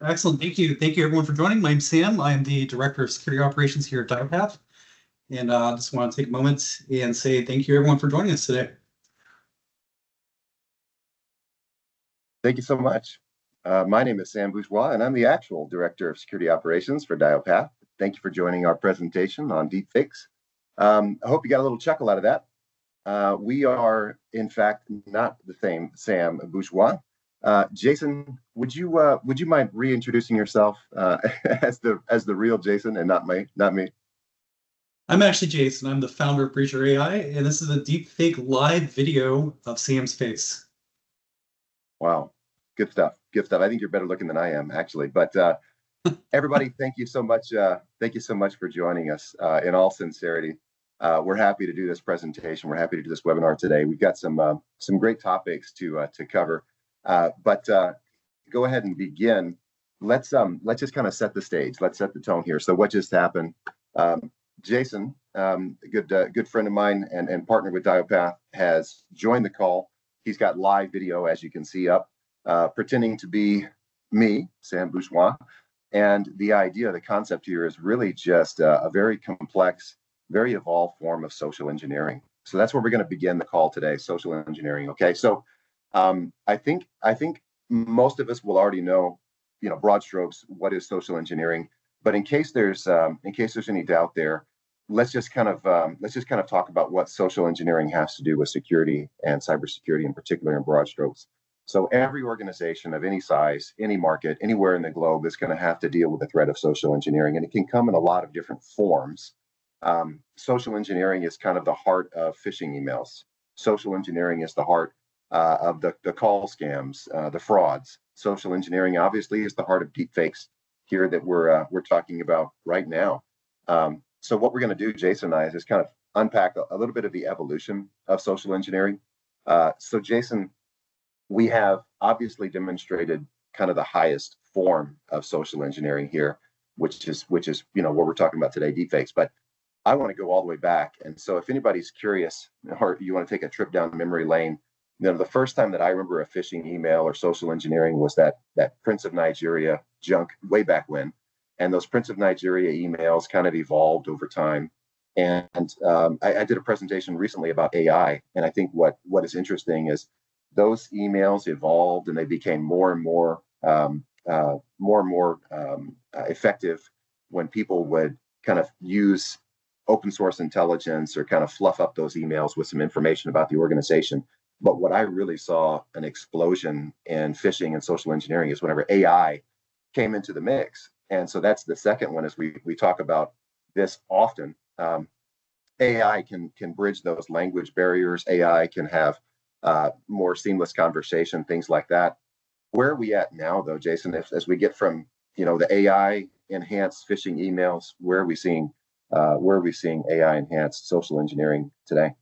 Excellent. Thank you. Thank you, everyone, for joining. My name's Sam. I am the Director of Security Operations here at DYOPATH. And just want to take a moment and say thank you, everyone, for joining us today. Thank you so much. My name is Sam Bourgeois, and I'm the actual Director of Security Operations for DYOPATH. Thank you for joining our presentation on deepfakes. I hope you got a little chuckle out of that. We are, in fact, not the same Sam Bourgeois. Jason, would you mind reintroducing yourself as the real Jason and not me? I'm actually Jason. I'm the founder of Breacher AI, and this is a deepfake live video of Sam's face. Wow, good stuff. Good stuff. I think you're better looking than I am, actually. But everybody, thank you so much. Thank you so much for joining us. In all sincerity, we're happy to do this presentation. We're happy to do this webinar today. We've got some great topics to cover. But go ahead and begin. Let's just kind of set the stage. Let's set the tone here. So what just happened? Jason, a good friend of mine and partner with DYOPATH, has joined the call. He's got live video, as you can see up, pretending to be me, Sam Bourgeois. And the concept here is really just a very complex, very evolved form of social engineering. So that's where we're going to begin the call today, social engineering. Okay, so I think most of us will already know, broad strokes, what is social engineering. But in case there's any doubt there, let's just kind of talk about what social engineering has to do with security and cybersecurity in particular in broad strokes. So every organization of any size, any market, anywhere in the globe is going to have to deal with the threat of social engineering, and it can come in a lot of different forms. Social engineering is kind of the heart of phishing emails. Social engineering is the heart of the call scams, the frauds. Social engineering obviously is the heart of deepfakes here that we're talking about right now. So what we're going to do, Jason and I, is just kind of unpack a little bit of the evolution of social engineering. So Jason, we have obviously demonstrated kind of the highest form of social engineering here, which is what we're talking about today, deepfakes. But I want to go all the way back. And so if anybody's curious or you want to take a trip down memory lane, the first time that I remember a phishing email or social engineering was that Prince of Nigeria junk way back when. And those Prince of Nigeria emails kind of evolved over time. And I did a presentation recently about AI. And I think what is interesting is those emails evolved and they became more and more effective when people would kind of use open source intelligence or kind of fluff up those emails with some information about the organization. But what I really saw an explosion in phishing and social engineering is whenever AI came into the mix. And so that's the second one, as we talk about this often. AI can bridge those language barriers. AI can have more seamless conversation, things like that. Where are we at now, though, Jason? As we get from the AI enhanced phishing emails, where are we seeing AI enhanced social engineering today?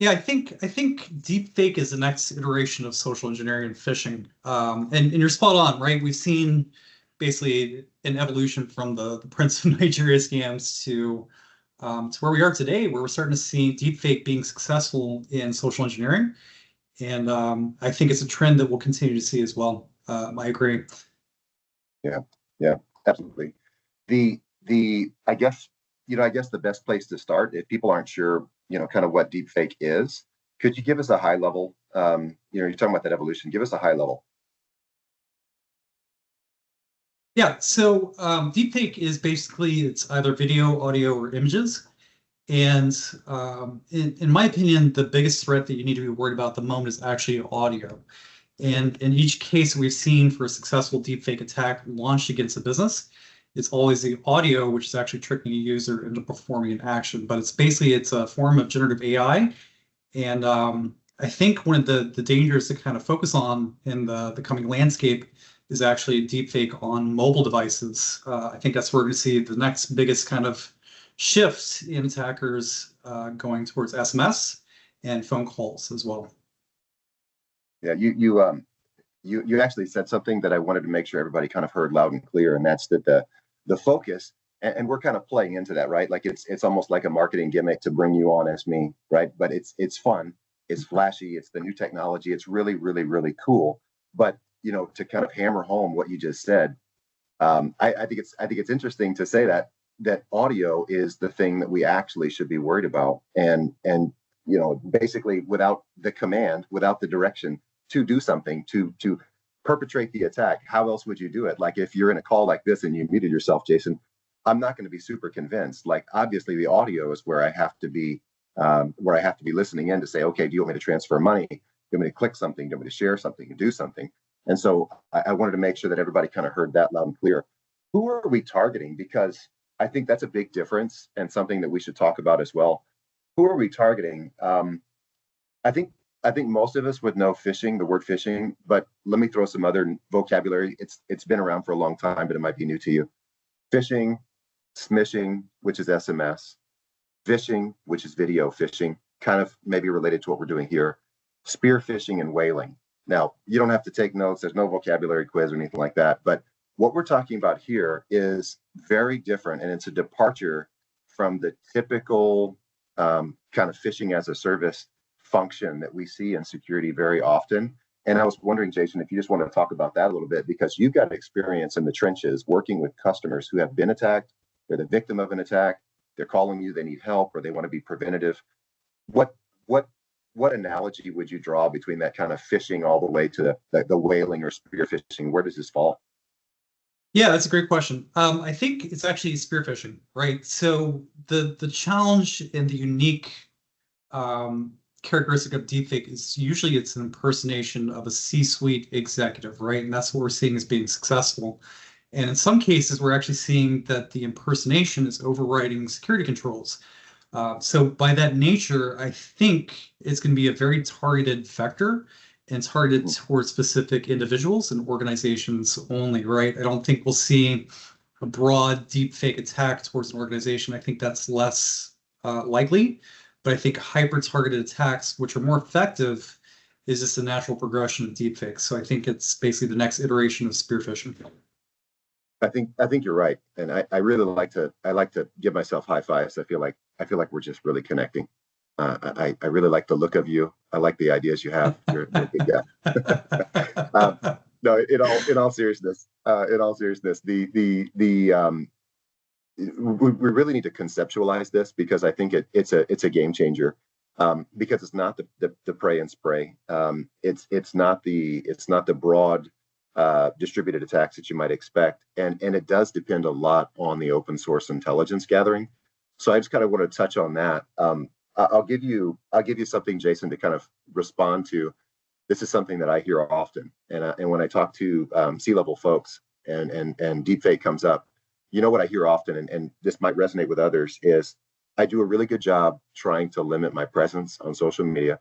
Yeah, I think deepfake is the next iteration of social engineering and phishing. And you're spot on, right? We've seen basically an evolution from the Prince of Nigeria scams to where we are today, where we're starting to see deepfake being successful in social engineering. And I think it's a trend that we'll continue to see as well. I agree. Yeah, absolutely. I guess the best place to start, if people aren't sure, kind of what deepfake is, could you give us a high level? You're talking about that evolution. Give us a high level. Yeah, so deepfake is basically, it's either video, audio, or images. And in my opinion, the biggest threat that you need to be worried about at the moment is actually audio. And in each case we've seen for a successful deepfake attack launched against a business, it's always the audio which is actually tricking a user into performing an action. But it's a form of generative AI. And I think one of the dangers to kind of focus on in the coming landscape is actually deepfake on mobile devices. I think that's where we're going to see the next biggest kind of shift in attackers going towards SMS and phone calls as well. Yeah, you actually said something that I wanted to make sure everybody kind of heard loud and clear, and that's that the focus, and we're kind of playing into that, right? Like it's almost like a marketing gimmick to bring you on as me, right? But it's fun, it's flashy, it's the new technology, it's really, really, really cool. But to kind of hammer home what you just said, I think it's interesting to say that audio is the thing that we actually should be worried about, and basically without the command, without the direction to do something, to perpetrate the attack, how else would you do it? Like if you're in a call like this and you muted yourself, Jason, I'm not going to be super convinced. Like obviously the audio is where I have to be listening in to say, okay, do you want me to transfer money? Do you want me to click something? Do you want me to share something and do something? And so I wanted to make sure that everybody kind of heard that loud and clear. Who are we targeting? Because I think that's a big difference and something that we should talk about as well. Who are we targeting? I think most of us would know phishing, the word phishing, but let me throw some other vocabulary. It's been around for a long time, but it might be new to you. Phishing, smishing, which is SMS, vishing, which is video phishing, kind of maybe related to what we're doing here, spear phishing and whaling. Now, you don't have to take notes. There's no vocabulary quiz or anything like that. But what we're talking about here is very different, and it's a departure from the typical kind of phishing as a service function that we see in security very often. And I was wondering, Jason, if you just want to talk about that a little bit, because you've got experience in the trenches working with customers who have been attacked, they're the victim of an attack, they're calling you, they need help, or they want to be preventative. What analogy would you draw between that kind of phishing all the way to the whaling or spear phishing? Where does this fall? Yeah, that's a great question. I think it's actually spear phishing, right? So the challenge and the unique characteristic of deepfake is usually it's an impersonation of a C-suite executive, right? And that's what we're seeing as being successful. And in some cases, we're actually seeing that the impersonation is overriding security controls. So by that nature, I think it's going to be a very targeted vector and targeted towards specific individuals and organizations only, right? I don't think we'll see a broad deepfake attack towards an organization. I think that's less likely, but I think hyper-targeted attacks, which are more effective, is just a natural progression of deepfakes. So I think it's basically the next iteration of spear phishing. I think you're right, and I really like to give myself high fives. I feel like we're just really connecting. I really like the look of you. I like the ideas you have. You're a big guy. No, in all seriousness, we really need to conceptualize this, because I think it's a game changer. Because it's not the pray and spray. It's not the broad distributed attacks that you might expect, and it does depend a lot on the open source intelligence gathering. So I just kind of want to touch on that. I'll give you something, Jason, to kind of respond to. This is something that I hear often, and when I talk to C-level folks and deepfake comes up, you know what I hear often, and this might resonate with others, is I do a really good job trying to limit my presence on social media.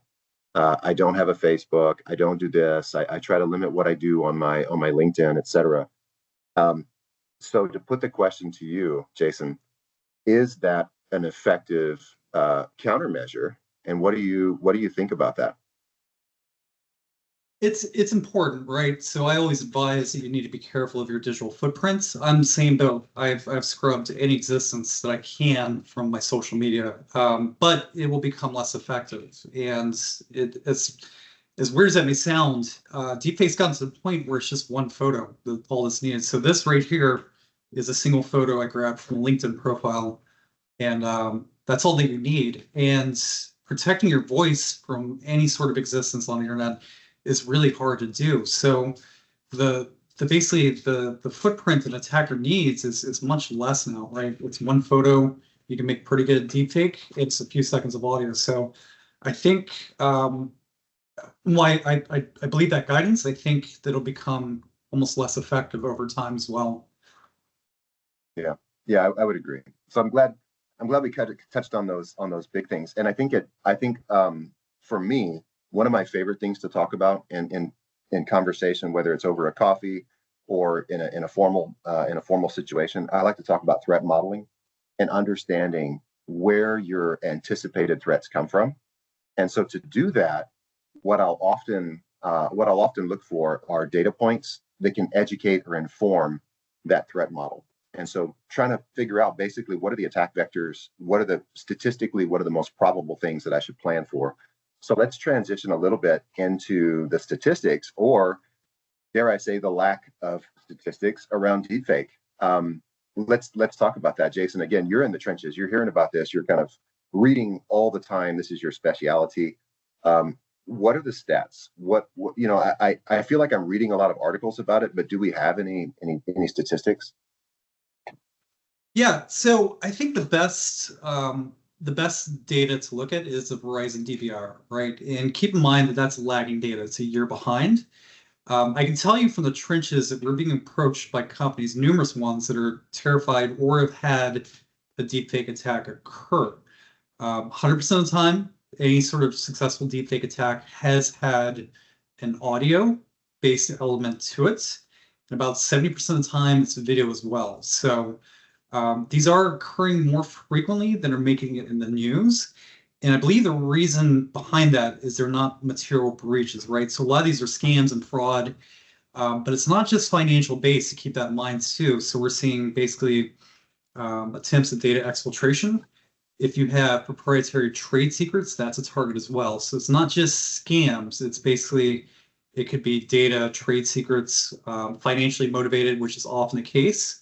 I don't have a Facebook. I don't do this. I try to limit what I do on my LinkedIn, et cetera. So to put the question to you, Jason, is that an effective countermeasure? And what do you think about that? It's important, right? So I always advise that you need to be careful of your digital footprints. I'm the same boat. I've scrubbed any existence that I can from my social media, but it will become less effective. And as weird as that may sound, deepfake's gotten to the point where it's just one photo that all that's needed. So this right here is a single photo I grabbed from a LinkedIn profile, and that's all that you need. And protecting your voice from any sort of existence on the internet is really hard to do. So basically the footprint an attacker needs is much less now, right? It's one photo. You can make pretty good deepfake. It's a few seconds of audio. So I think why I believe that guidance. I think that'll become almost less effective over time as well. Yeah, I would agree. So I'm glad we touched on those big things. And I think for me, one of my favorite things to talk about in conversation, whether it's over a coffee or in a formal situation, I like to talk about threat modeling and understanding where your anticipated threats come from. And so to do that, what I'll often look for are data points that can educate or inform that threat model. And so trying to figure out basically what are the attack vectors, what are the most probable things that I should plan for. So let's transition a little bit into the statistics, or dare I say, the lack of statistics around deepfake. Let's talk about that, Jason. Again, you're in the trenches. You're hearing about this. You're kind of reading all the time. This is your specialty. What are the stats? What you know? I feel like I'm reading a lot of articles about it, but do we have any statistics? Yeah, so I think the best data to look at is the Verizon DVR, right? And keep in mind that that's lagging data; it's a year behind. I can tell you from the trenches that we're being approached by companies, numerous ones that are terrified or have had a deepfake attack occur. 100% of the time, any sort of successful deepfake attack has had an audio-based element to it. And about 70% of the time, it's video as well. So these are occurring more frequently than are making it in the news. And I believe the reason behind that is they're not material breaches, right? So a lot of these are scams and fraud, but it's not just financial based, to keep that in mind too. So we're seeing basically attempts at data exfiltration. If you have proprietary trade secrets, that's a target as well. So it's not just scams. It's basically, it could be data, trade secrets, financially motivated, which is often the case.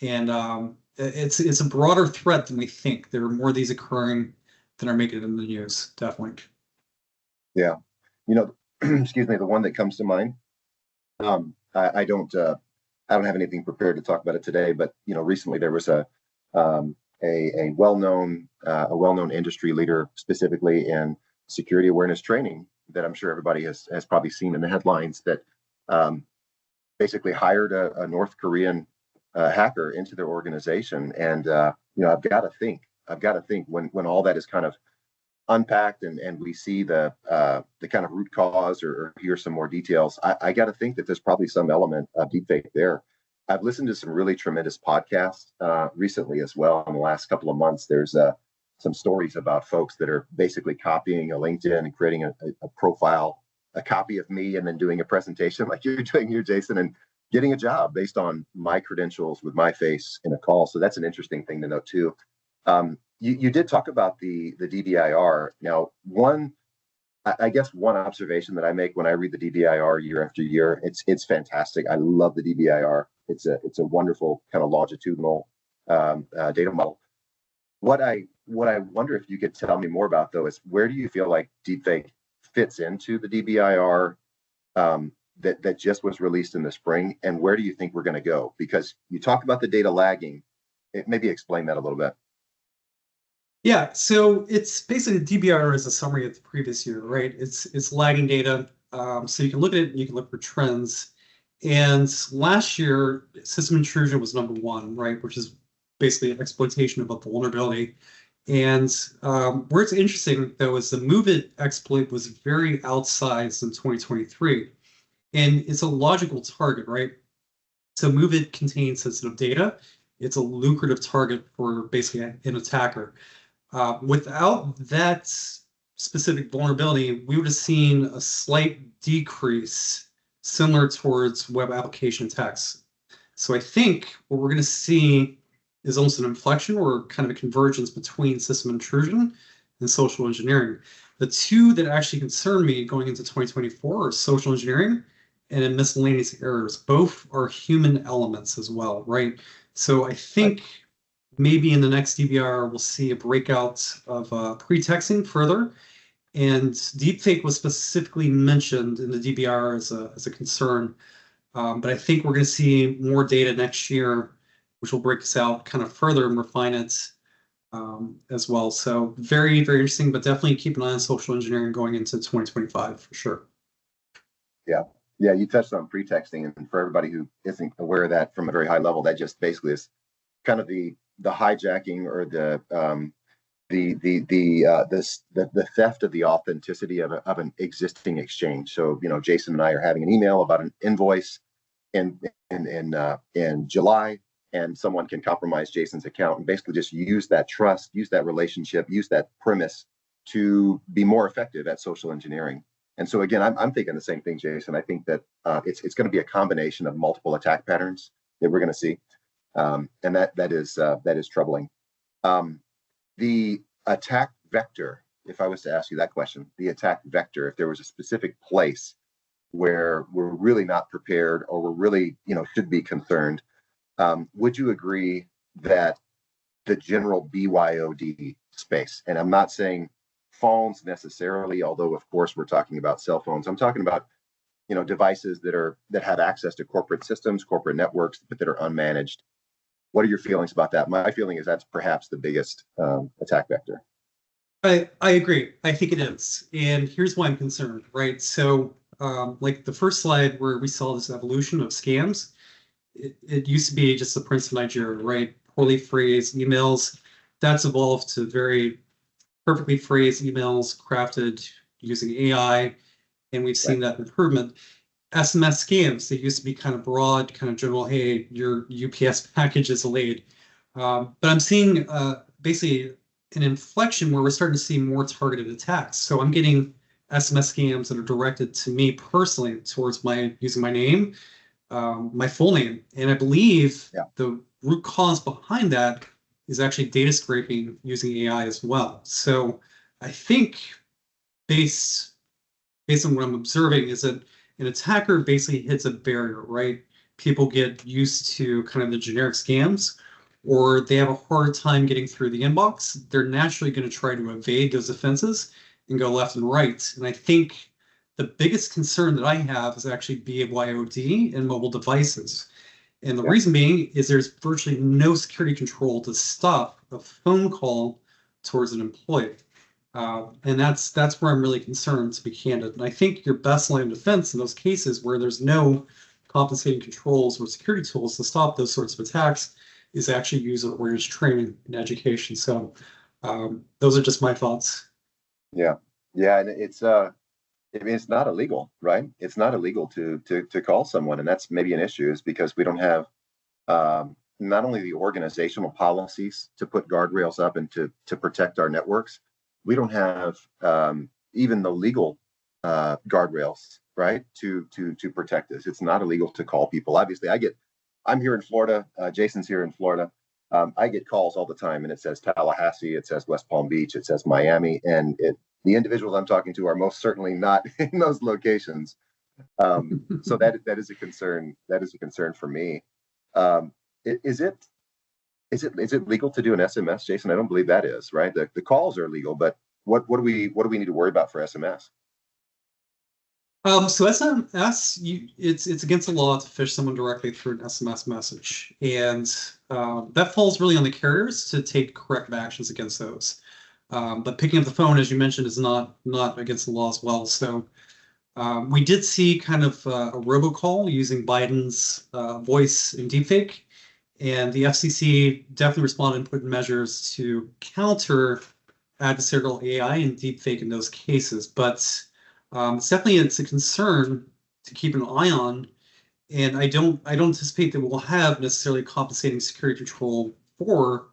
And it's a broader threat than we think. There are more of these occurring than are making it in the news, definitely. Yeah, excuse me, the one that comes to mind. I don't have anything prepared to talk about it today, but recently there was a well-known industry leader, specifically in security awareness training, that I'm sure everybody has probably seen in the headlines, that basically hired a North Korean hacker into their organization. And I've got to think when all that is kind of unpacked and we see the kind of root cause or hear some more details, I got to think that there's probably some element of deepfake there. I've listened to some really tremendous podcasts recently as well in the last couple of months. There's some stories about folks that are basically copying a LinkedIn and creating a profile, a copy of me, and then doing a presentation like you're doing here, Jason, and getting a job based on my credentials with my face in a call. So that's an interesting thing to note too. You did talk about the DBIR. Now, I guess one observation that I make when I read the DBIR year after year, it's fantastic. I love the DBIR. It's a wonderful kind of longitudinal data model. What I wonder if you could tell me more about, though, is where do you feel like deepfake fits into the DBIR that just was released in the spring, and where do you think we're going to go? Because you talk about the data lagging. Maybe explain that a little bit. Yeah, so it's basically the DBIR is a summary of the previous year, right? It's lagging data, so you can look at it and you can look for trends. And last year, system intrusion was number one, right? Which is basically an exploitation of a vulnerability. And where it's interesting, though, is the MOVEit exploit was very outsized in 2023. And it's a logical target, right? So MOVEit contains sensitive data. It's a lucrative target for basically an attacker. Without that specific vulnerability, we would have seen a slight decrease similar towards web application attacks. So I think what we're going to see is almost an inflection or kind of a convergence between system intrusion and social engineering. The two that actually concern me going into 2024 are social engineering and miscellaneous errors. Both are human elements as well, right? So I think maybe in the next DBR, we'll see a breakout of pretexting further. And deepfake was specifically mentioned in the DBR as a concern. But I think we're going to see more data next year, which will break this out kind of further and refine it as well. So very, very interesting, but definitely keep an eye on social engineering going into 2025 for sure. Yeah, you touched on pretexting, and for everybody who isn't aware of that from a very high level, that just basically is kind of the hijacking or the theft of the authenticity of an existing exchange. So Jason and I are having an email about an invoice in July, and someone can compromise Jason's account and basically just use that trust, use that relationship, use that premise to be more effective at social engineering. And so again, I'm thinking the same thing, Jason. I think that it's going to be a combination of multiple attack patterns that we're going to see. And that is troubling. The attack vector, if I was to ask you that question, the attack vector, if there was a specific place where we're really not prepared, or we're really, should be concerned. Would you agree that the general BYOD space, and I'm not saying phones necessarily, although of course we're talking about cell phones. I'm talking about, devices that have access to corporate systems, corporate networks, but that are unmanaged. What are your feelings about that? My feeling is that's perhaps the biggest attack vector. I agree. I think it is. And here's why I'm concerned, right? So, like the first slide where we saw this evolution of scams, it used to be just the Prince of Nigeria, right? Poorly phrased emails. That's evolved to very perfectly phrased emails crafted using AI. And we've seen that improvement. SMS scams, they used to be kind of broad, kind of general, hey, your UPS package is delayed. But I'm seeing basically an inflection where we're starting to see more targeted attacks. So I'm getting SMS scams that are directed to me personally towards using my name, my full name. And I believe the root cause behind that is actually data scraping using AI as well. So I think based on what I'm observing is that an attacker basically hits a barrier, right? People get used to kind of the generic scams, or they have a hard time getting through the inbox. They're naturally going to try to evade those offenses and go left and right. And I think the biggest concern that I have is actually BYOD and mobile devices. And the reason being is there's virtually no security control to stop a phone call towards an employee. And that's where I'm really concerned, to be candid. And I think your best line of defense in those cases where there's no compensating controls or security tools to stop those sorts of attacks is actually user awareness training and education. So those are just my thoughts. Yeah, and it's it's not illegal, right? It's not illegal to call someone, and that's maybe an issue, is because we don't have not only the organizational policies to put guardrails up and to protect our networks. We don't have even the legal guardrails, right, to protect us. It's not illegal to call people. Obviously, I'm here in Florida. Jason's here in Florida. I get calls all the time, and it says Tallahassee, it says West Palm Beach, it says Miami, and the individuals I'm talking to are most certainly not in those locations. So that is a concern. That is a concern for me. Is it legal to do an SMS, Jason? I don't believe that is, right. The calls are legal, but what do we need to worry about for SMS? So SMS, it's against the law to phish someone directly through an SMS message, and that falls really on the carriers to take corrective actions against those. But picking up the phone, as you mentioned, is not against the law as well. So we did see kind of a robocall using Biden's voice in deepfake, and the FCC definitely responded and put in measures to counter adversarial AI and deepfake in those cases. But it's a concern to keep an eye on, and I don't anticipate that we'll have necessarily compensating security control for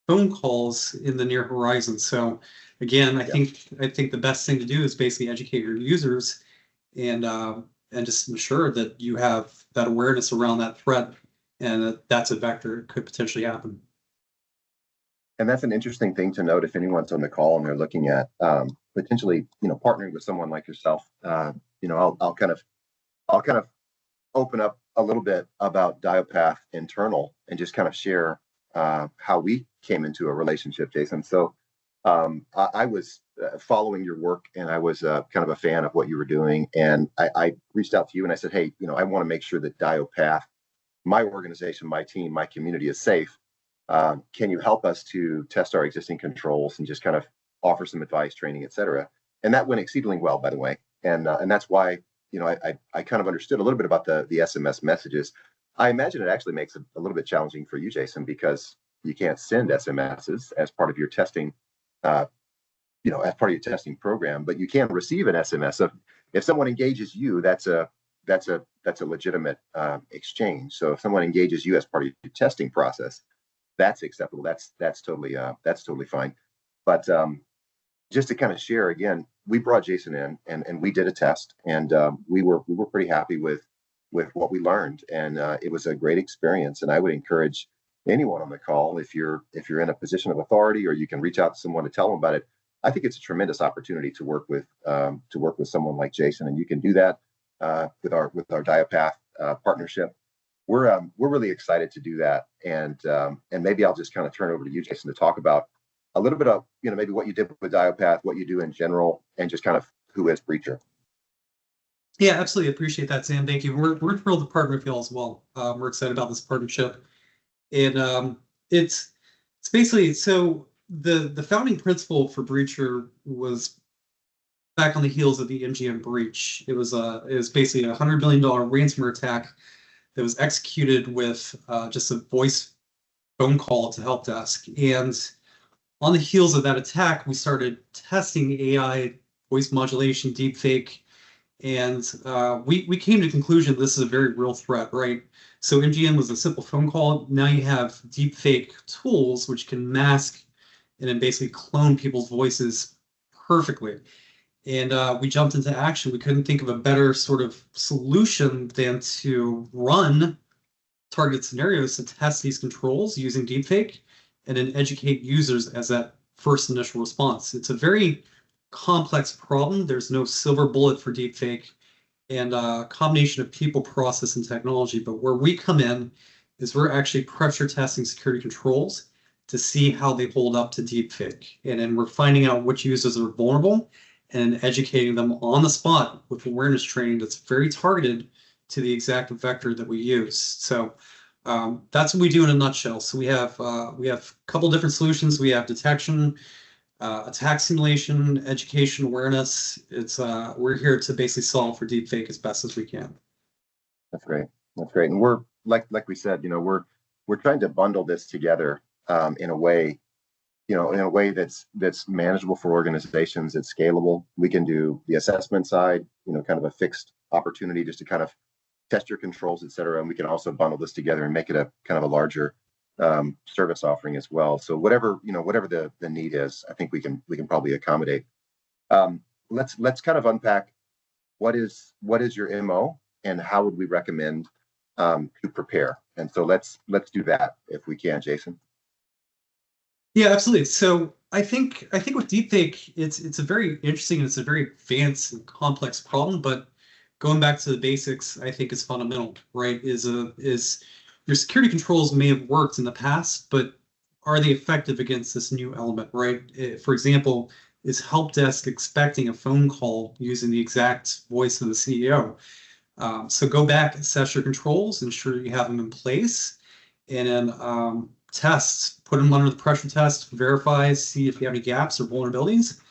phone calls in the near horizon. So again, I think the best thing to do is basically educate your users and just ensure that you have that awareness around that threat, and that's a vector that could potentially happen. And that's an interesting thing to note if anyone's on the call and they're looking at potentially, partnering with someone like yourself. I'll kind of open up a little bit about DYOPATH internal and just kind of share how we came into a relationship, Jason. So I was following your work, and I was kind of a fan of what you were doing. And I reached out to you and I said, hey, I want to make sure that DYOPATH, my organization, my team, my community is safe. Can you help us to test our existing controls and just kind of offer some advice, training, et cetera? And that went exceedingly well, by the way. And that's why, I kind of understood a little bit about the SMS messages. I imagine it actually makes it a little bit challenging for you, Jason, because you can't send SMSs as part of your testing, as part of your testing program, but you can receive an SMS. So if someone engages you, that's a legitimate exchange. So if someone engages you as part of your testing process, that's acceptable. That's totally fine. But just to kind of share again, we brought Jason in and we did a test, and we were pretty happy with what we learned, and it was a great experience. And I would encourage anyone on the call, if you're in a position of authority, or you can reach out to someone to tell them about it. I think it's a tremendous opportunity to work with someone like Jason, and you can do that with our DYOPATH partnership. We're really excited to do that, and maybe I'll just kind of turn over to you, Jason, to talk about a little bit of maybe what you did with DYOPATH, what you do in general, and just kind of who is Breacher. Yeah, absolutely appreciate that, Sam. Thank you. We're thrilled to partner with you all as well. We're excited about this partnership, and it's basically so the founding principle for Breacher was back on the heels of the MGM breach. It was basically a $100 million ransomware attack that was executed with just a voice phone call to help desk. And on the heels of that attack, we started testing AI, voice modulation, deepfake, and we came to the conclusion this is a very real threat, right? So MGM was a simple phone call. Now you have deepfake tools which can mask and then basically clone people's voices perfectly. And we jumped into action. We couldn't think of a better sort of solution than to run targeted scenarios to test these controls using deepfake and then educate users as that first initial response. It's a very complex problem. There's no silver bullet for deepfake and a combination of people, process, and technology. But where we come in is we're actually pressure testing security controls to see how they hold up to deepfake. And then we're finding out which users are vulnerable and educating them on the spot with awareness training that's very targeted to the exact vector that we use. So that's what we do in a nutshell. So we have a couple different solutions. We have detection, attack simulation, education, awareness. It's we're here to basically solve for deepfake as best as we can. That's great. That's great. And we're like we said, we're trying to bundle this together in a way that's manageable for organizations. It's scalable. We can do the assessment side, kind of a fixed opportunity just to kind of test your controls, et cetera. And we can also bundle this together and make it a kind of a larger service offering as well. So whatever the need is, I think we can probably accommodate. Let's kind of unpack what is your MO and how would we recommend to prepare. And so let's do that if we can, Jason. Yeah, absolutely. So I think with deepfake, it's a very interesting and it's a very advanced and complex problem. But going back to the basics, I think is fundamental. Right? Is your security controls may have worked in the past, but are they effective against this new element? Right? For example, is help desk expecting a phone call using the exact voice of the CEO? So go back, assess your controls, ensure you have them in place, and then tests, put them under the pressure test, verify, see if you have any gaps or vulnerabilities,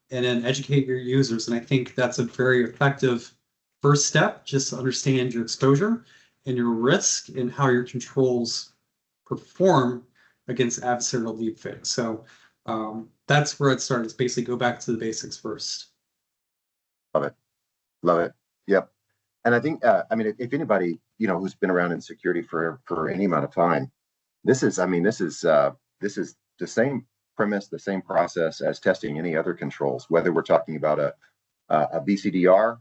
and then educate your users. And I think that's a very effective first step, just to understand your exposure and your risk and how your controls perform against adversarial deepfakes. So that's where I'd start, is basically go back to the basics first. Love it. Love it. Yep. And I think, if anybody, who's been around in security for any amount of time, this is the same premise, the same process as testing any other controls, whether we're talking about a BCDR,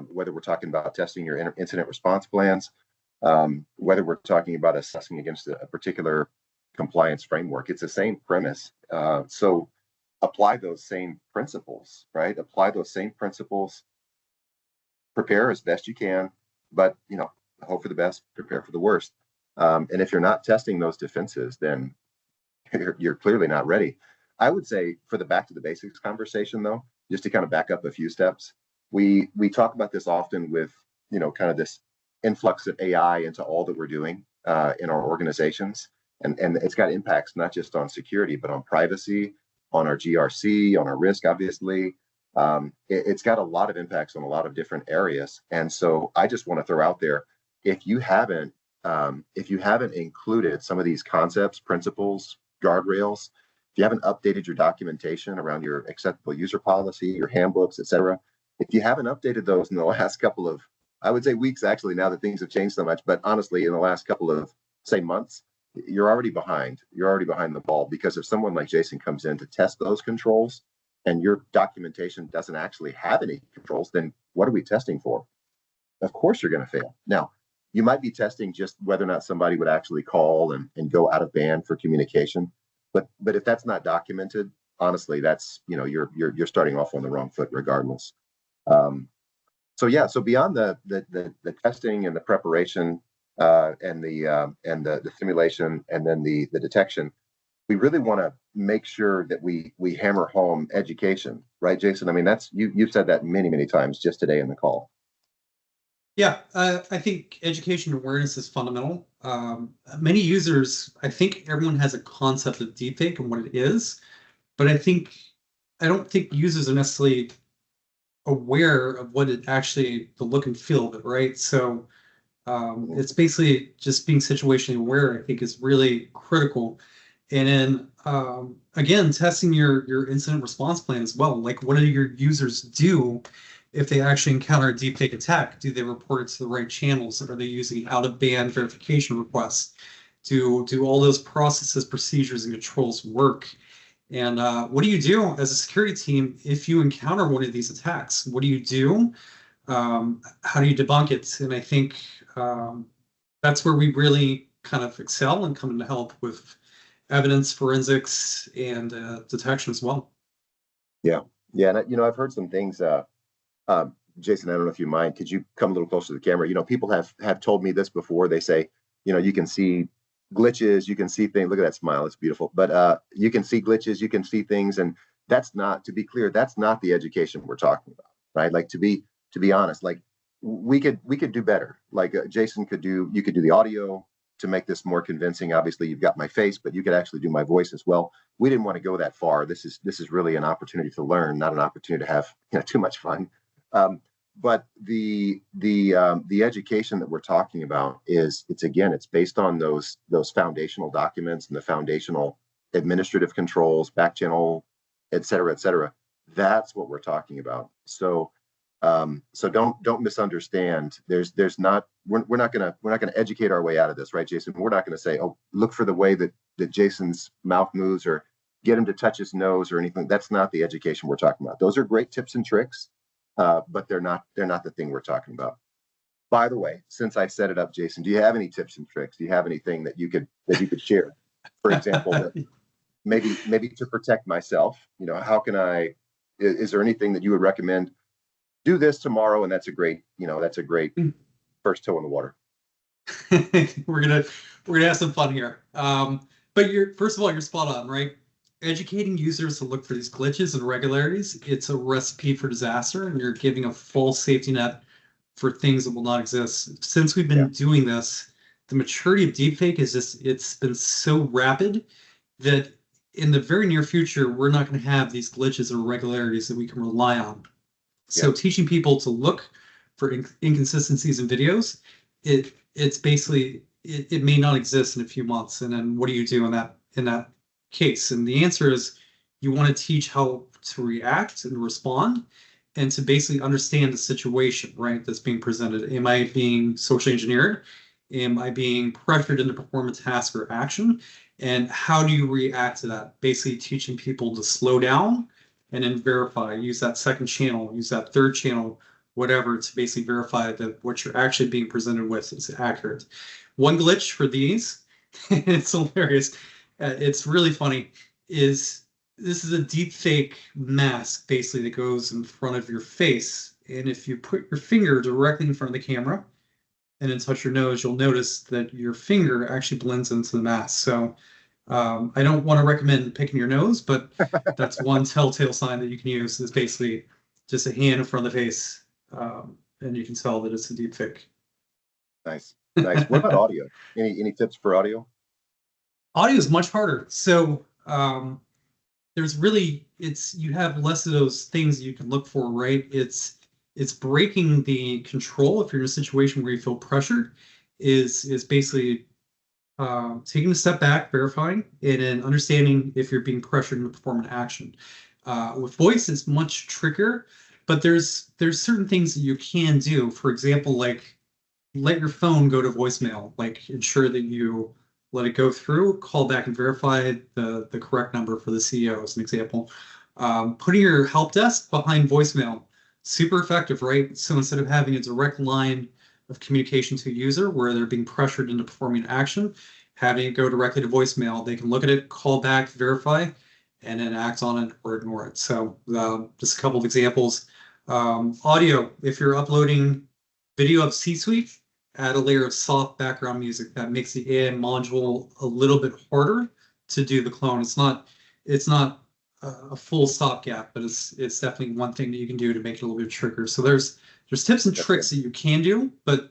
whether we're talking about testing your incident response plans, whether we're talking about assessing against a particular compliance framework. It's the same premise. So apply those same principles, right? Apply those same principles, prepare as best you can, but, hope for the best, prepare for the worst. And if you're not testing those defenses, then you're clearly not ready. I would say for the back to the basics conversation, though, just to kind of back up a few steps, we talk about this often with, kind of this influx of AI into all that we're doing in our organizations. And it's got impacts not just on security, but on privacy, on our GRC, on our risk, obviously. It's got a lot of impacts on a lot of different areas. And so I just want to throw out there, if you haven't included some of these concepts, principles, guardrails, if you haven't updated your documentation around your acceptable user policy, your handbooks, et cetera, if you haven't updated those in the last couple of, I would say weeks, actually, now that things have changed so much, but honestly, in the last couple of, say, months, you're already behind. You're already behind the ball, because if someone like Jason comes in to test those controls and your documentation doesn't actually have any controls, then what are we testing for? Of course you're going to fail. Now, you might be testing just whether or not somebody would actually call and go out of band for communication. But if that's not documented, honestly, that's, you're starting off on the wrong foot regardless. So yeah, so beyond the testing and the preparation and the simulation and then the detection, we really want to make sure that we hammer home education, right, Jason? I mean, that's you've said that many times just today in the call. Yeah, I think education awareness is fundamental. Many users, I think everyone has a concept of deepfake and what it is, but I don't think users are necessarily aware of what it actually, the look and feel of it, right? So it's basically just being situationally aware, I think, is really critical. And then again, testing your incident response plan as well. Like, what do your users do if they actually encounter a deepfake attack? Do they report it to the right channels? Are they using out-of-band verification requests? Do all those processes, procedures, and controls work? And what do you do as a security team if you encounter one of these attacks? What do you do? How do you debunk it? And I think that's where we really kind of excel and come into help with evidence forensics and detection as well. Yeah, yeah, and I've heard some things. Jason, I don't know if you mind. Could you come a little closer to the camera? People have told me this before. They say, you can see glitches, you can see things. Look at that smile; it's beautiful. But you can see glitches, you can see things, and that's not, to be clear, that's not the education we're talking about, right? Like to be honest, like we could do better. Like Jason could do, you could do the audio to make this more convincing. Obviously, you've got my face, but you could actually do my voice as well. We didn't want to go that far. This is really an opportunity to learn, not an opportunity to have too much fun. But the education that we're talking about it's based on those foundational documents and the foundational administrative controls, back channel, et cetera. That's what we're talking about. So don't misunderstand. There's not, we're not gonna educate our way out of this, right, Jason? We're not gonna say, oh, look for the way that Jason's mouth moves or get him to touch his nose or anything. That's not the education we're talking about. Those are great tips and tricks. But they're not the thing we're talking about. By the way, since I set it up, Jason, do you have any tips and tricks? Do you have anything that you could share? For example, that maybe to protect myself, how can is there anything that you would recommend? Do this tomorrow, and that's a great first toe in the water. We're gonna have some fun here. But first of all, you're spot on, right? Educating users to look for these glitches and irregularities, it's a recipe for disaster, and you're giving a false safety net for things that will not exist. Since we've been doing this, the maturity of deepfake it's been so rapid that in the very near future, we're not going to have these glitches or irregularities that we can rely on. So teaching people to look for inconsistencies in videos, it's basically, it may not exist in a few months. And then what do you do in that case? And the answer is you want to teach how to react and respond and to basically understand the situation, right, that's being presented. Am I being socially engineered? Am I being pressured into perform a task or action? And how do you react to that? Basically teaching people to slow down and then verify, use that second channel, use that third channel, whatever, to basically verify that what you're actually being presented with is accurate. One glitch for these, it's hilarious, it's really funny, is this is a deep fake mask basically that goes in front of your face. And if you put your finger directly in front of the camera and then touch your nose, you'll notice that your finger actually blends into the mask. So I don't want to recommend picking your nose, but that's one telltale sign that you can use, is basically just a hand in front of the face. And you can tell that it's a deep fake. Nice. What about audio? Any tips for audio? Audio is much harder. So there's really, you have less of those things you can look for, right? It's breaking the control. If you're in a situation where you feel pressured, is basically taking a step back, verifying, and then understanding if you're being pressured to perform an action. With voice, it's much trickier, but there's certain things that you can do. For example, like let your phone go to voicemail, like ensure that you let it go through, call back and verify the correct number for the CEO as an example. Putting your help desk behind voicemail, super effective, right? So instead of having a direct line of communication to a user where they're being pressured into performing an action, having it go directly to voicemail, they can look at it, call back, verify, and then act on it or ignore it. So just a couple of examples. Audio, if you're uploading video of C-Suite, add a layer of soft background music that makes the AI module a little bit harder to do the clone. It's not a full stopgap, but it's definitely one thing that you can do to make it a little bit trickier. So there's tips and tricks that you can do, but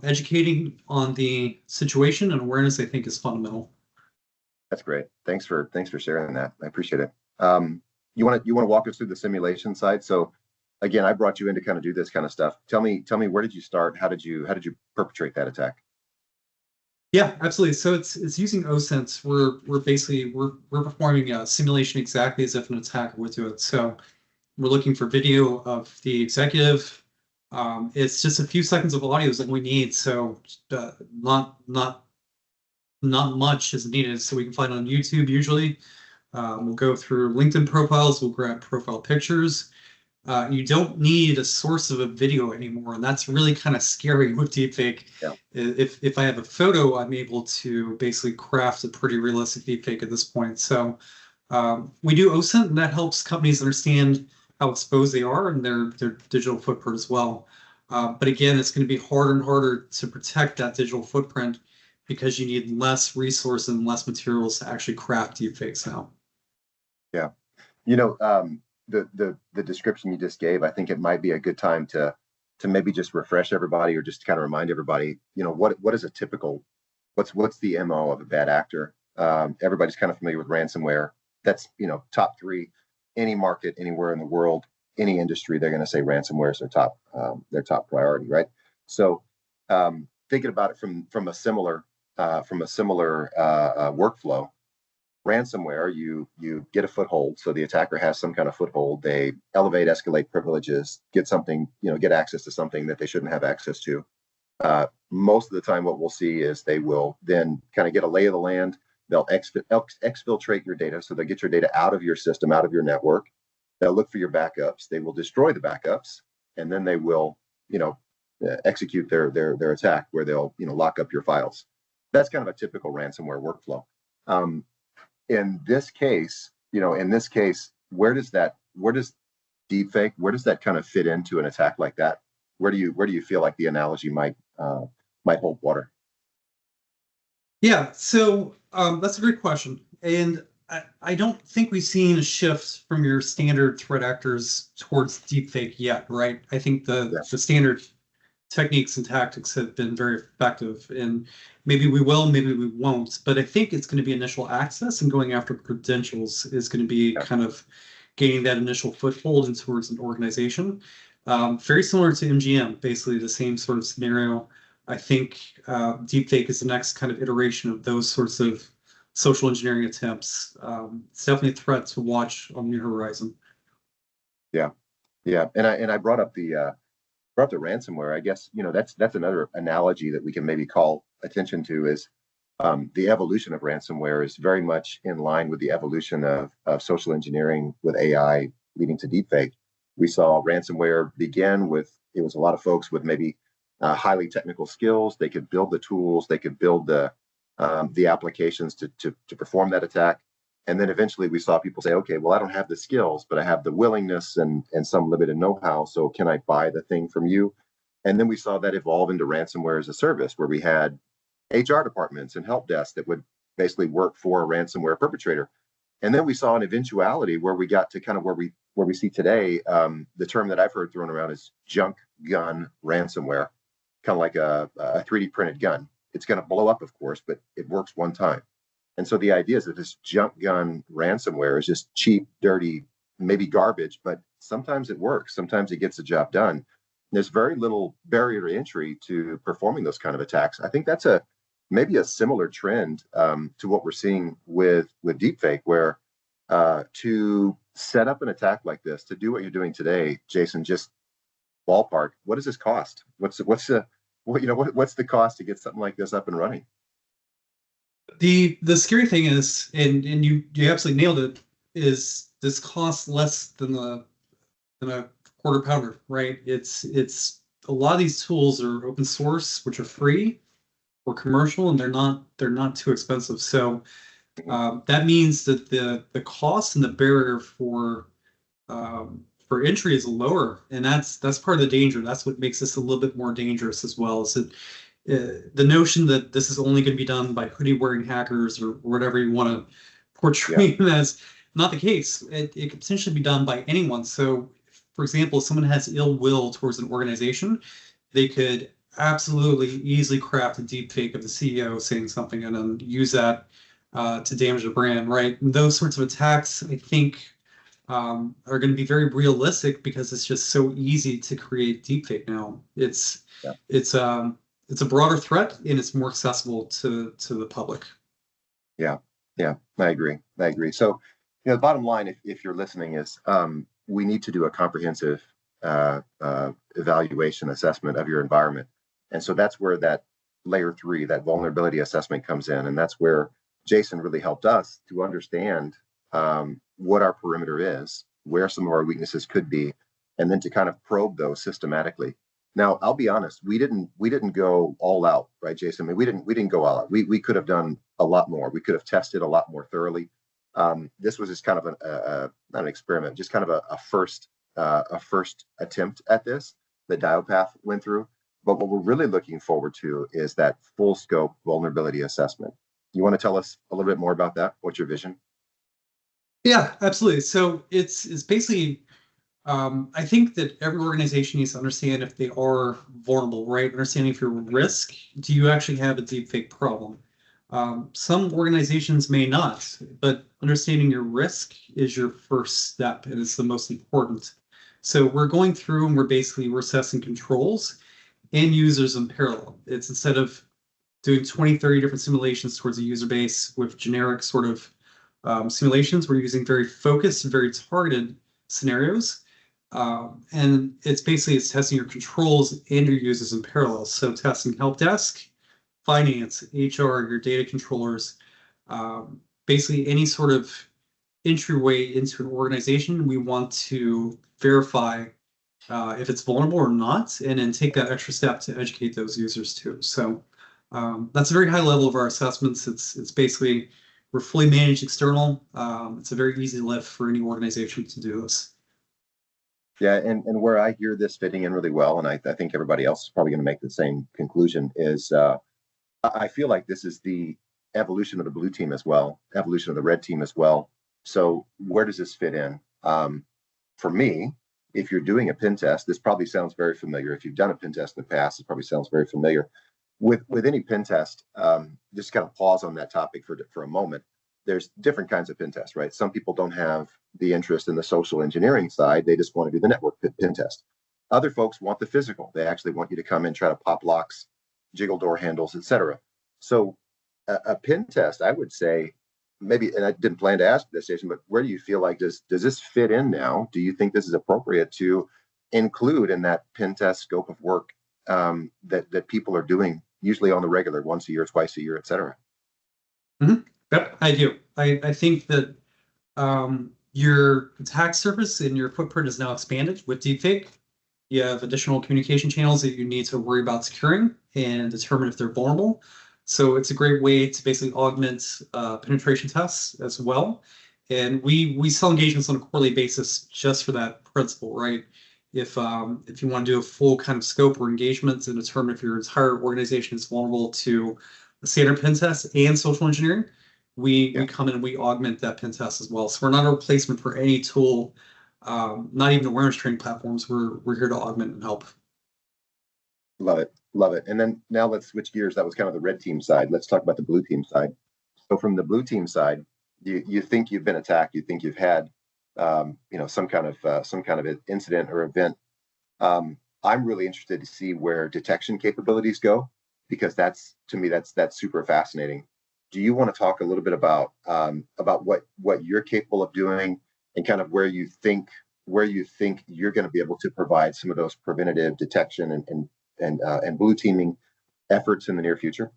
educating on the situation and awareness, I think, is fundamental. That's great. Thanks for sharing that. I appreciate it. You want to walk us through the simulation side? So again, I brought you in to kind of do this kind of stuff. Tell me, where did you start? How did you perpetrate that attack? Yeah, absolutely. So it's using OSINT. We're performing a simulation exactly as if an attacker would do it. So we're looking for video of the executive. It's just a few seconds of audio that we need. So not much is needed. So we can find it on YouTube usually. We'll go through LinkedIn profiles. We'll grab profile pictures. You don't need a source of a video anymore, and that's really kind of scary with deepfake. Yeah. If I have a photo, I'm able to basically craft a pretty realistic deepfake at this point. So we do OSINT, and that helps companies understand how exposed they are and their digital footprint as well. But again, it's going to be harder and harder to protect that digital footprint because you need less resources and less materials to actually craft deepfakes now. Yeah. The description you just gave, I think it might be a good time to maybe just refresh everybody or just kind of remind everybody, what is a typical, what's the MO of a bad actor? Everybody's kind of familiar with ransomware. That's, top three, any market, anywhere in the world, any industry, they're going to say ransomware is their top priority, right? So thinking about it from a similar workflow, ransomware, you get a foothold. So the attacker has some kind of foothold. They elevate, escalate privileges, get access to something that they shouldn't have access to. Most of the time, what we'll see is they will then kind of get a lay of the land. They'll exfiltrate your data. So they'll get your data out of your system, out of your network. They'll look for your backups. They will destroy the backups, and then they will, execute their attack where they'll, lock up your files. That's kind of a typical ransomware workflow. In this case, where does deepfake, where does that kind of fit into an attack like that? Where do you feel like the analogy might hold water? Yeah, so that's a great question. And I don't think we've seen a shift from your standard threat actors towards deepfake yet, right? I think the standard techniques and tactics have been very effective, and maybe we will, maybe we won't, but I think it's going to be initial access, and going after credentials is going to be kind of gaining that initial foothold into towards an organization. Very similar to MGM, basically the same sort of scenario. I think deepfake is the next kind of iteration of those sorts of social engineering attempts. It's definitely a threat to watch on the horizon. Yeah, and I brought up the ransomware. I guess that's another analogy that we can maybe call attention to is the evolution of ransomware is very much in line with the evolution of social engineering with AI leading to deepfake. We saw ransomware begin with, it was a lot of folks with maybe highly technical skills. They could build the tools, they could build the applications to perform that attack. And then eventually we saw people say, okay, well, I don't have the skills, but I have the willingness and some limited know-how. So can I buy the thing from you? And then we saw that evolve into ransomware as a service, where we had HR departments and help desks that would basically work for a ransomware perpetrator. And then we saw an eventuality where we got to kind of where we see today. The term that I've heard thrown around is junk gun ransomware, kind of like a 3D printed gun. It's going to blow up, of course, but it works one time. And so the idea is that this junk gun ransomware is just cheap, dirty, maybe garbage, but sometimes it works. Sometimes it gets the job done. There's very little barrier to entry to performing those kind of attacks. I think that's maybe a similar trend to what we're seeing with deepfake, where to set up an attack like this, to do what you're doing today, Jason, just ballpark, what does this cost? What's the cost to get something like this up and running? The scary thing is, and you absolutely nailed it, is this costs less than a quarter pounder, right? It's a lot of these tools are open source, which are free or commercial, and they're not too expensive. So that means that the cost and the barrier for for entry is lower, and that's part of the danger. That's what makes this a little bit more dangerous as well. Is that the notion that this is only going to be done by hoodie-wearing hackers or whatever you want to portray them as, not the case. It could potentially be done by anyone. So, for example, if someone has ill will towards an organization, they could absolutely easily craft a deepfake of the CEO saying something and then use that to damage the brand, right? And those sorts of attacks, I think, are going to be very realistic because it's just so easy to create deepfake now. It's a broader threat and it's more accessible to the public. Yeah, I agree. So, the bottom line, if you're listening, is we need to do a comprehensive evaluation assessment of your environment. And so that's where that layer 3, that vulnerability assessment comes in. And that's where Jason really helped us to understand what our perimeter is, where some of our weaknesses could be, and then to kind of probe those systematically. Now, I'll be honest, we didn't go all out, right, Jason? I mean, we didn't go all out. We could have done a lot more. We could have tested a lot more thoroughly. This was just kind of not an experiment, just kind of a first attempt at this that DYOPATH went through. But what we're really looking forward to is that full scope vulnerability assessment. You want to tell us a little bit more about that? What's your vision? Yeah, absolutely. So it's basically, I think that every organization needs to understand if they are vulnerable, right? Understanding if you're at risk, do you actually have a deepfake problem? Some organizations may not, but understanding your risk is your first step, and it's the most important. So we're going through and we're assessing controls and users in parallel. It's instead of doing 20, 30 different simulations towards a user base with generic sort of simulations, we're using very focused, very targeted scenarios. And it's testing your controls and your users in parallel. So testing help desk, finance, HR, your data controllers, basically any sort of entryway into an organization, we want to verify if it's vulnerable or not, and then take that extra step to educate those users too. So that's a very high level of our assessments. It's basically, we're fully managed external. It's a very easy lift for any organization to do this. Yeah, and where I hear this fitting in really well, and I think everybody else is probably going to make the same conclusion, is I feel like this is the evolution of the blue team as well, evolution of the red team as well. So where does this fit in? For me, if you're doing a pen test, this probably sounds very familiar. If you've done a pen test in the past, it probably sounds very familiar. With any pen test, just kind of pause on that topic for a moment. There's different kinds of pen tests, right? Some people don't have the interest in the social engineering side. They just want to do the network pen test. Other folks want the physical. They actually want you to come in, try to pop locks, jiggle door handles, etc. So a pen test, I would say, maybe, and I didn't plan to ask this, Jason, but where do you feel like does this fit in now? Do you think this is appropriate to include in that pen test scope of work that people are doing usually on the regular, once a year, twice a year, etc.? Mm-hmm. Yep, I do. I think that your attack surface and your footprint is now expanded with deepfake. You have additional communication channels that you need to worry about securing and determine if they're vulnerable. So it's a great way to basically augment penetration tests as well. And we sell engagements on a quarterly basis just for that principle, right? If you want to do a full kind of scope or engagement and determine if your entire organization is vulnerable to a standard pen test and social engineering, we come in and we augment that pen test as well. So we're not a replacement for any tool, not even awareness training platforms. We're here to augment and help. Love it. And then now let's switch gears. That was kind of the red team side. Let's talk about the blue team side. So from the blue team side, you think you've been attacked. You think you've had some kind of incident or event. I'm really interested to see where detection capabilities go, because that's super fascinating. Do you want to talk a little bit about what you're capable of doing and kind of where you think you're going to be able to provide some of those preventative detection and blue teaming efforts in the near future?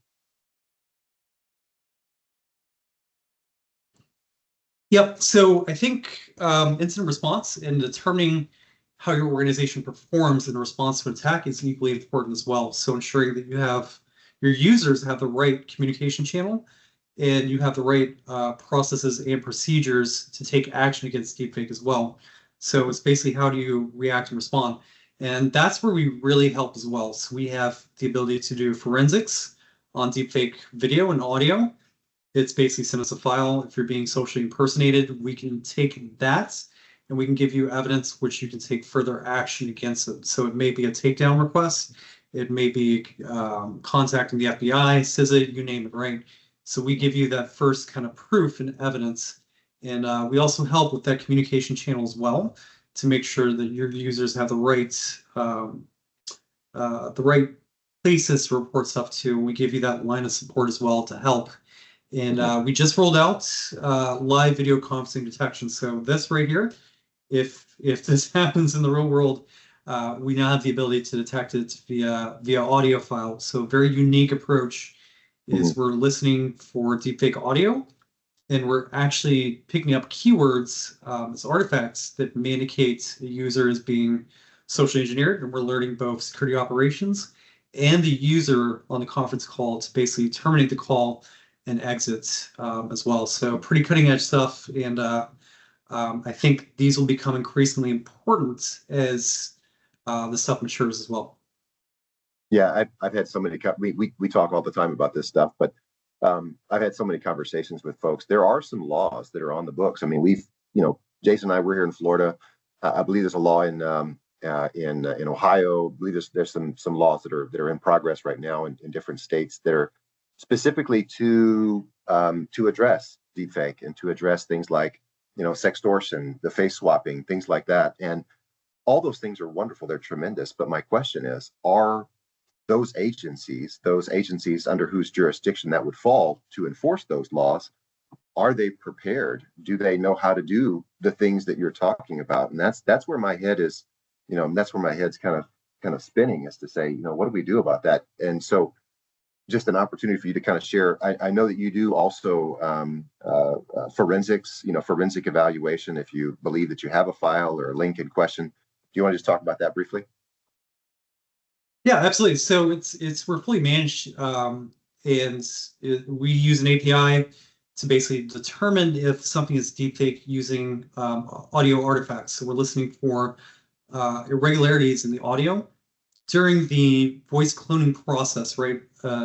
Yep. So I think incident response and determining how your organization performs in response to an attack is equally important as well. So ensuring that your users have the right communication channel and you have the right processes and procedures to take action against deepfake as well. So it's basically how do you react and respond. And that's where we really help as well. So we have the ability to do forensics on deepfake video and audio. It's basically send us a file. If you're being socially impersonated, we can take that and we can give you evidence which you can take further action against it. So it may be a takedown request. It may be contacting the FBI, CISA, you name it, right? So we give you that first kind of proof and evidence. And we also help with that communication channel as well to make sure that your users have the right places to report stuff to. We give you that line of support as well to help. And we just rolled out live video conferencing detection. So this right here, if this happens in the real world, we now have the ability to detect it via audio file. So a very unique approach is we're listening for deepfake audio, and we're actually picking up keywords as artifacts that may indicate a user is being socially engineered, and we're alerting both security operations and the user on the conference call to basically terminate the call and exit as well. So pretty cutting edge stuff, and I think these will become increasingly important as the stuff matures as well. Yeah, I've had so many. We talk all the time about this stuff, but I've had so many conversations with folks. There are some laws that are on the books. I mean, Jason and I were here in Florida. I believe there's a law in Ohio. I believe there's some laws that are in progress right now in different states that are specifically to address deepfake and to address things like sextortion, the face swapping, things like that. And all those things are wonderful. They're tremendous. But my question is, are those agencies under whose jurisdiction that would fall to enforce those laws, are they prepared? Do they know how to do the things that you're talking about? And that's where my head is, that's where my head's kind of spinning, is to say, what do we do about that? And so just an opportunity for you to kind of share. I know that you do also forensics, forensic evaluation if you believe that you have a file or a link in question. Do you want to just talk about that briefly? Yeah, absolutely. So we're fully managed, and we use an API to basically determine if something is deepfake using audio artifacts. So we're listening for irregularities in the audio during the voice cloning process, right?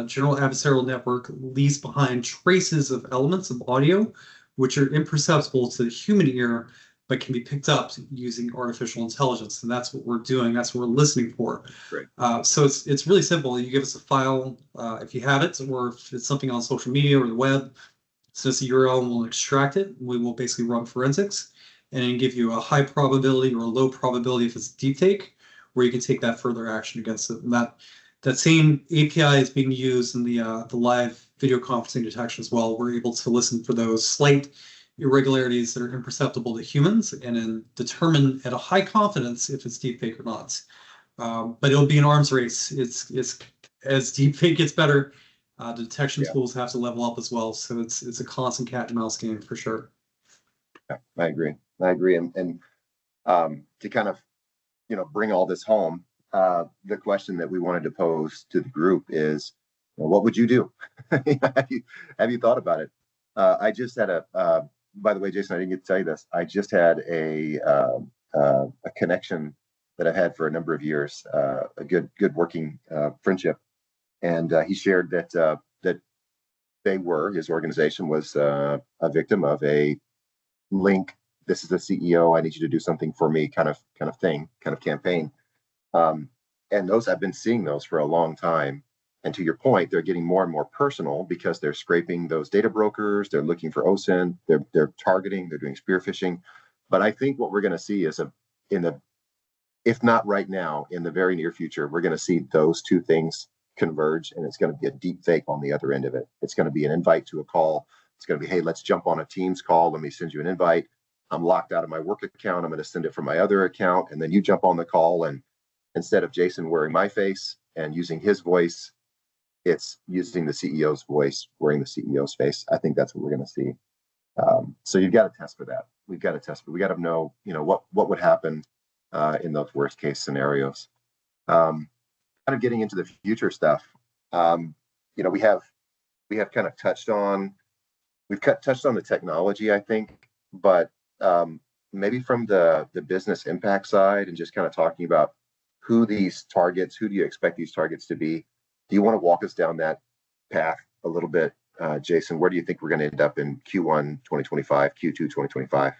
General adversarial network leaves behind traces of elements of audio which are imperceptible to the human ear, but can be picked up using artificial intelligence. And that's what we're doing. That's what we're listening for. Great. So it's really simple. You give us a file if you have it, or if it's something on social media or the web, send us a URL and we'll extract it. We will basically run forensics and then give you a high probability or a low probability if it's deepfake, where you can take that further action against it. And that same API is being used in the live video conferencing detection as well. We're able to listen for those slight irregularities that are imperceptible to humans and then determine at a high confidence if it's deepfake or not. But it'll be an arms race. It's as deepfake gets better, the detection tools have to level up as well. So it's a constant cat and mouse game for sure. Yeah, I agree. And to kind of bring all this home, the question that we wanted to pose to the group is, what would you do? have you thought about it? I just had by the way, Jason, I didn't get to tell you this. I just had a connection that I've had for a number of years, a good working friendship, and he shared that his organization was a victim of a link. This is the CEO. I need you to do something for me, kind of thing, kind of campaign. And I've been seeing those for a long time. And to your point, they're getting more and more personal because they're scraping those data brokers. They're looking for OSINT. They're targeting. They're doing spear phishing. But I think what we're going to see is if not right now, in the very near future, we're going to see those two things converge, and it's going to be a deep fake on the other end of it. It's going to be an invite to a call. It's going to be, hey, let's jump on a Teams call. Let me send you an invite. I'm locked out of my work account. I'm going to send it from my other account, and then you jump on the call. And instead of Jason wearing my face and using his voice, it's using the CEO's voice, wearing the CEO's face. I think that's what we're going to see. So you've got to test for that. We got to know, what would happen in those worst case scenarios. Kind of getting into the future stuff. We have kind of touched on the technology, I think, but maybe from the business impact side and just kind of talking about who these targets, who do you expect these targets to be? Do you want to walk us down that path a little bit, Jason? Where do you think we're going to end up in Q1 2025, Q2 2025?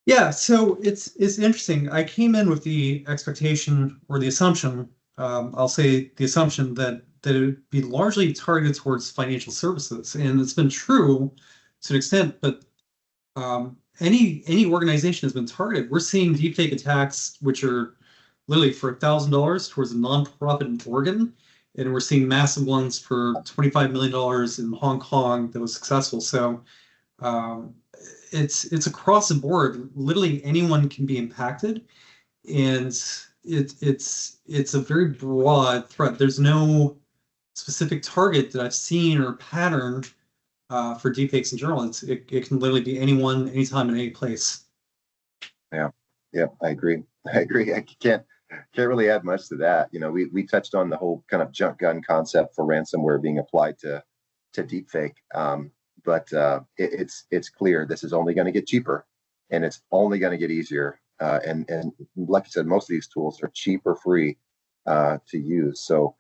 Yeah, so it's interesting. I came in with the expectation or the assumption, I'll say the assumption that it would be largely targeted towards financial services, and it's been true to an extent. But any organization has been targeted. We're seeing deepfake attacks, which are literally for $1,000 towards a nonprofit in Oregon, and we're seeing massive ones for $25 million in Hong Kong that was successful. So it's across the board. Literally anyone can be impacted, and it's a very broad threat. There's no specific target that I've seen or pattern for deepfakes in general. It can literally be anyone, anytime, in any place. Yeah, I agree. I can't really add much to that. You know, we touched on the whole kind of junk gun concept for ransomware being applied to deepfake. But it's clear this is only going to get cheaper, and it's only going to get easier. And like you said, most of these tools are cheap or free to use. So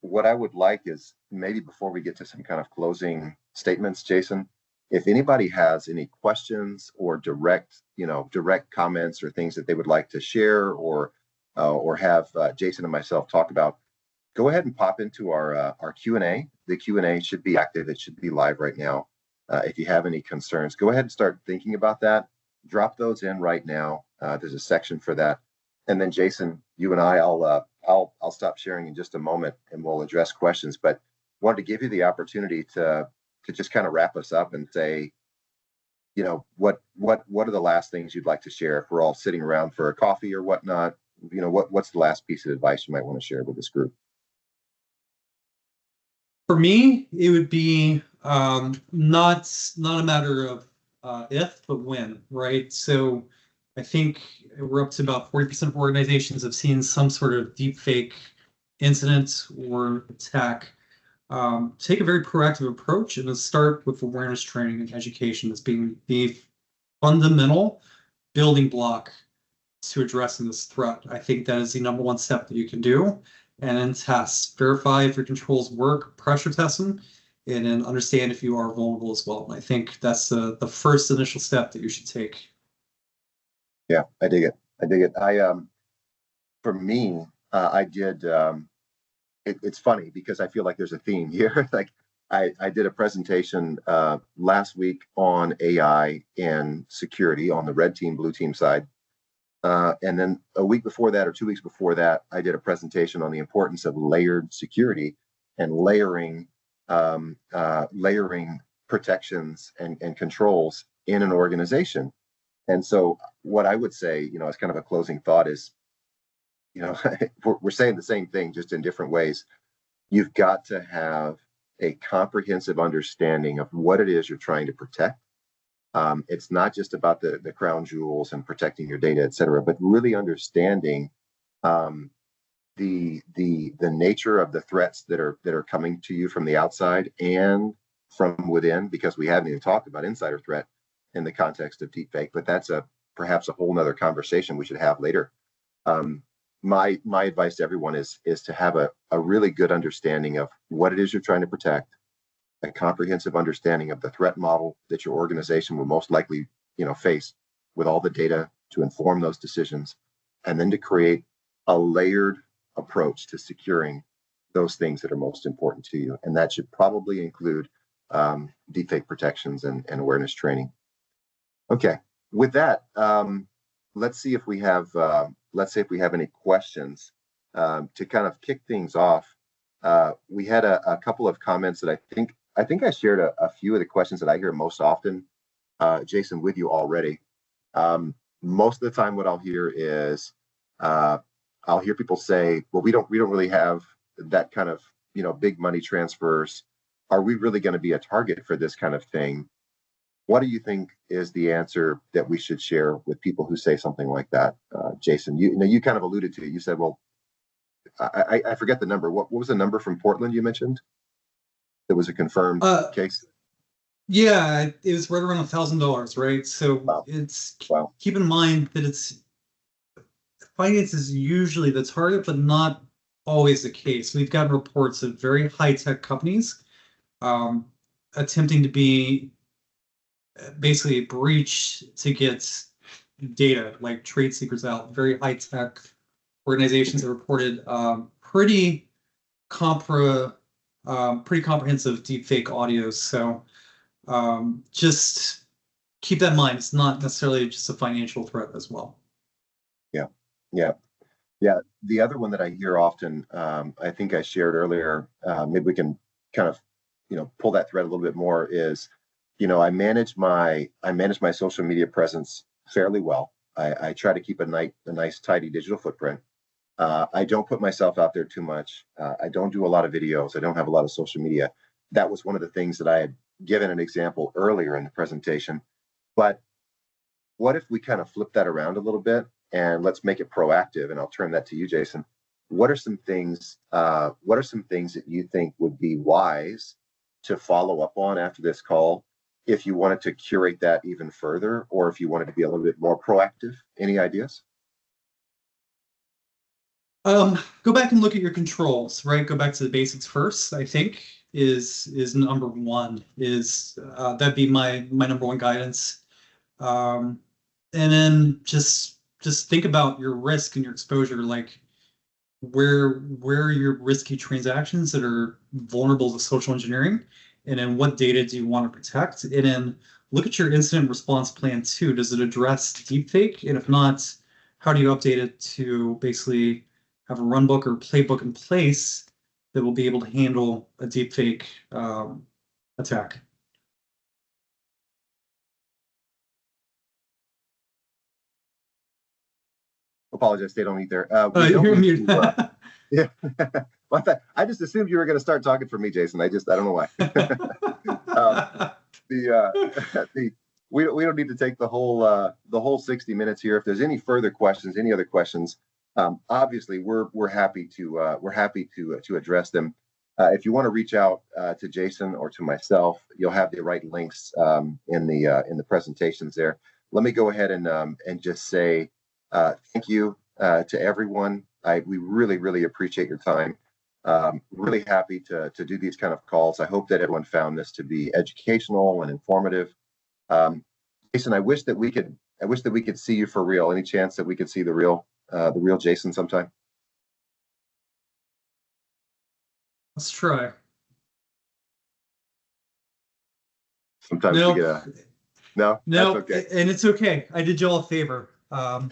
what I would like is, maybe before we get to some kind of closing statements, Jason, if anybody has any questions or direct comments or things that they would like to share or have Jason and myself talk about, go ahead and pop into our Q&A. The Q&A should be active. It should be live right now. If you have any concerns, go ahead and start thinking about that. Drop those in right now. There's a section for that. And then Jason, you and I'll stop sharing in just a moment, and we'll address questions. But wanted to give you the opportunity to just kind of wrap us up and say, you know, what are the last things you'd like to share if we're all sitting around for a coffee or whatnot? You know, what's the last piece of advice you might want to share with this group? For me, it would be not a matter of if, but when, right? So I think we're up to about 40% of organizations have seen some sort of deepfake incident or attack. Take a very proactive approach and start with awareness training and education as being the fundamental building block to addressing this threat. I think that is the number one step that you can do. And then test, verify if your controls work, pressure test them, and then understand if you are vulnerable as well. And I think that's the first initial step that you should take. Yeah, I dig it. For me, I did. It's funny because I feel like there's a theme here. Like I did a presentation last week on AI and security on the red team, blue team side. And then a week before that, or 2 weeks before that, I did a presentation on the importance of layered security and layering protections and controls in an organization. And so what I would say, you know, as kind of a closing thought is, you know, we're saying the same thing, just in different ways. You've got to have a comprehensive understanding of what it is you're trying to protect. It's not just about the crown jewels and protecting your data, et cetera, but really understanding the nature of the threats that are coming to you from the outside and from within, because we haven't even talked about insider threat in the context of deepfake, but that's perhaps a whole nother conversation we should have later. My advice to everyone is to have a really good understanding of what it is you're trying to protect, a comprehensive understanding of the threat model that your organization will most likely, you know, face, with all the data to inform those decisions, and then to create a layered approach to securing those things that are most important to you. And that should probably include deepfake protections and awareness training. Okay, with that, let's see if we have any questions to kind of kick things off. We had a couple of comments that I think I shared a few of the questions that I hear most often, Jason, with you already. Most of the time, what I'll hear is I'll hear people say, "Well, we don't really have that kind of, you know, big money transfers. Are we really going to be a target for this kind of thing?" What do you think is the answer that we should share with people who say something like that, Jason? You kind of alluded to it. You said, "Well, I forget the number. What was the number from Portland you mentioned? That was a confirmed case." Yeah, it was right around $1,000, right? So Wow. it's Wow. keep in mind that it's finance is usually the target, but not always the case. We've got reports of very high-tech companies um, attempting to be basically a breach to get data, like trade secrets out. Very high-tech organizations have reported pretty comprehensive deepfake audios. So just keep that in mind. It's not necessarily just a financial threat as well. Yeah. Yeah. Yeah. The other one that I hear often, I think I shared earlier, maybe we can kind of, pull that thread a little bit more is, I manage my social media presence fairly well. I try to keep a nice, tidy digital footprint. I don't put myself out there too much. I don't do a lot of videos. I don't have a lot of social media. That was one of the things that I had given an example earlier in the presentation. But what if we kind of flip that around a little bit and let's make it proactive? And I'll turn that to you, Jason. What are some things? What are some things that you think would be wise to follow up on after this call, if you wanted to curate that even further, or if you wanted to be a little bit more proactive? Any ideas? Go back and look at your controls, right? Go back to the basics first, I think is number one. That'd be my number one guidance. And then just think about your risk and your exposure, like where are your risky transactions that are vulnerable to social engineering, and then what data do you want to protect? And then look at your incident response plan too. Does it address deepfake? And if not, how do you update it to basically have a runbook or playbook in place that will be able to handle a deepfake attack? Apologize, stayed on mute there. We don't You're need muted. to. Yeah. I just assumed you were going to start talking for me, Jason. I don't know why. We don't need to take the whole 60 minutes here. If there's any further questions, any other questions, obviously we're happy to address them. If you want to reach out to Jason or to myself, you'll have the right links in the presentations there. Let me go ahead and just say thank you to everyone. We really appreciate your time. Really happy to do these kind of calls. I hope that everyone found this to be educational and informative. Jason, I wish that we could see you for real. Any chance that we could see the real Jason sometime? Let's try. Sometimes No, we get no. no, That's okay. and it's okay. I did you all a favor. That's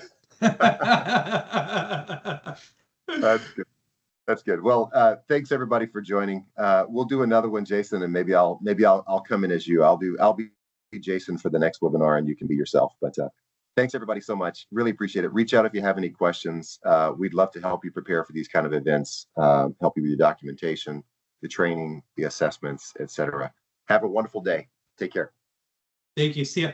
good. That's good. Well, thanks everybody for joining. We'll do another one, Jason, and maybe I'll come in as you. I'll be Jason for the next webinar, and you can be yourself. But thanks everybody so much. Really appreciate it. Reach out if you have any questions. We'd love to help you prepare for these kind of events. Help you with your documentation, the training, the assessments, etc. Have a wonderful day. Take care. Thank you. See ya.